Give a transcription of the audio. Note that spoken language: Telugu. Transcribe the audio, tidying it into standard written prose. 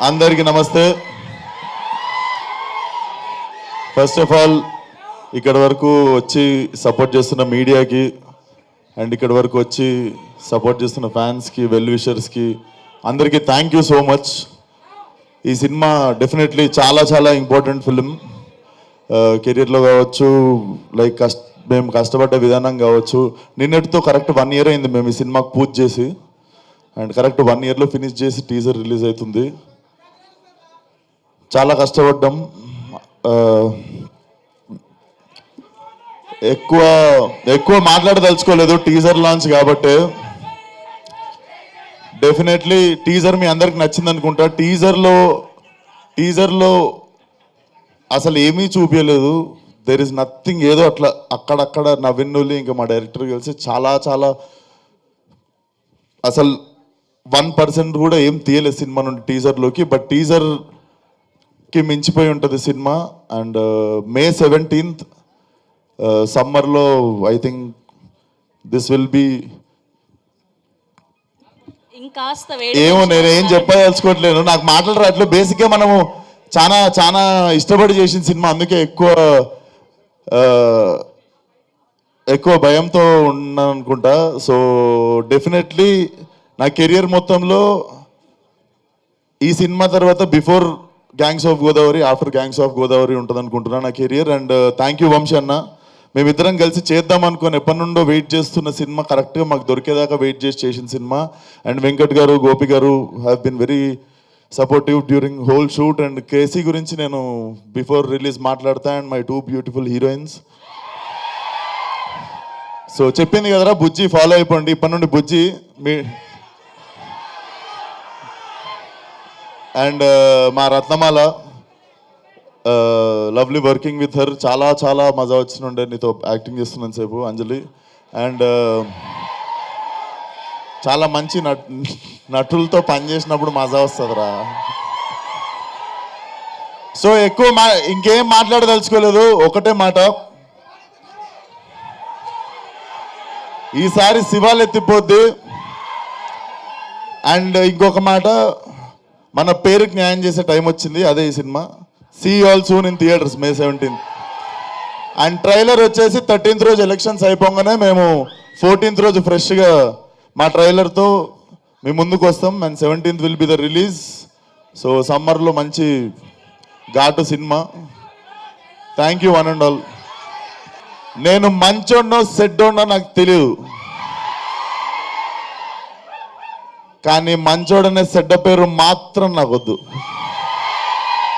అందరికీ నమస్తే. ఫస్ట్ ఆఫ్ ఆల్ ఇక్కడ వరకు వచ్చి సపోర్ట్ చేస్తున్న మీడియాకి అండ్ ఇక్కడ వరకు వచ్చి సపోర్ట్ చేస్తున్న ఫ్యాన్స్కి, వెల్ విషర్స్కి అందరికీ థ్యాంక్ యూ సో మచ్. ఈ సినిమా డెఫినెట్లీ చాలా చాలా ఇంపార్టెంట్ ఫిలిం. కెరీర్లో కావచ్చు, లైక్ మేము కష్టపడ్డ విధానం కావచ్చు. నిన్నటితో కరెక్ట్ 1 year అయింది మేము ఈ సినిమాకు పూజ చేసి, అండ్ కరెక్ట్ 1 yearలో ఫినిష్ చేసి టీజర్ రిలీజ్ అవుతుంది. చాలా కష్టపడ్డాం. ఎక్కువ మాట్లాడదలుచుకోలేదు, టీజర్ లాంచ్ కాబట్టి. డెఫినెట్లీ టీజర్ మీ అందరికి నచ్చింది అనుకుంటా. టీజర్లో అసలు ఏమీ చూపించలేదు. There is nothing. ఏదో అట్లా అక్కడక్కడ నవీన్ ఇంకా మా డైరెక్టర్ కలిసి చాలా చాలా అసలు 1% కూడా ఏం తీయలేదు సినిమా నుండి టీజర్లోకి. బట్ టీజర్కి మించిపోయి ఉంటుంది సినిమా. అండ్ May 17th సమ్మర్లో I think this will be ఏమో నేనేం చెప్పదలుచుకోవట్లేను, నాకు మాటలు రావట్లేదు. బేసిక్గా మనము చాలా చాలా ఇష్టపడి చేసిన సినిమా, అందుకే ఎక్కువ భయంతో ఉన్నాను అనుకుంటా. సో డెఫినెట్లీ నా కెరియర్ మొత్తంలో ఈ సినిమా తర్వాత before gangs of Godavari, after gangs of Godavari ఉంటుంది అనుకుంటున్నాను నా career. And thank you Vamsi అన్న. మేమిద్దరం కలిసి చేద్దాం అనుకుని ఎప్పటి నుండో వెయిట్ చేస్తున్న సినిమా కరెక్ట్గా మాకు దొరికేదాకా వెయిట్ చేసిన cinema. And Venkat garu, Gopi garu have been very supportive during whole shoot. And KC గురించి నేను బిఫోర్ రిలీజ్ మాట్లాడతా. And my 2 beautiful heroines. So చెప్పింది కదరా బుజ్జి, ఫాలో అయిపోండి ఇప్పటి నుండి బుజ్జి మీ. అండ్ మా రత్నమాల, లవ్లీ వర్కింగ్ విత్ హర్. చాలా చాలా మజా వచ్చినుండే నీతో యాక్టింగ్ చేస్తున్నాను సేపు, అంజలి. అండ్ చాలా మంచి నటులతో పనిచేసినప్పుడు మజా వస్తుందిరా. సో ఇంకేం మాట్లాడదలుచుకోలేదు, ఒకటే మాట. ఈసారి శివాలు ఎత్తిపోద్ది. అండ్ ఇంకొక మాట, మన పేరుకి న్యాయం చేసే టైం వచ్చింది, అదే ఈ cinema. See all soon in theatres May 17th. And trailer వచ్చేసి 13th రోజు ఎలక్షన్స్ అయిపోగానే మేము 14th రోజు ఫ్రెష్గా మా ట్రైలర్తో మీ ముందుకు వస్తాం. And 17th will be the release. So సమ్మర్లో మంచి ఘాటు cinema. Thank you one and all. నేను మంచోడ్నో సెడ్డోడ్నో నాకు తెలియదు, కానీ మంచోడనే సెడ్డ పేరు మాత్రం నాకు వద్దు.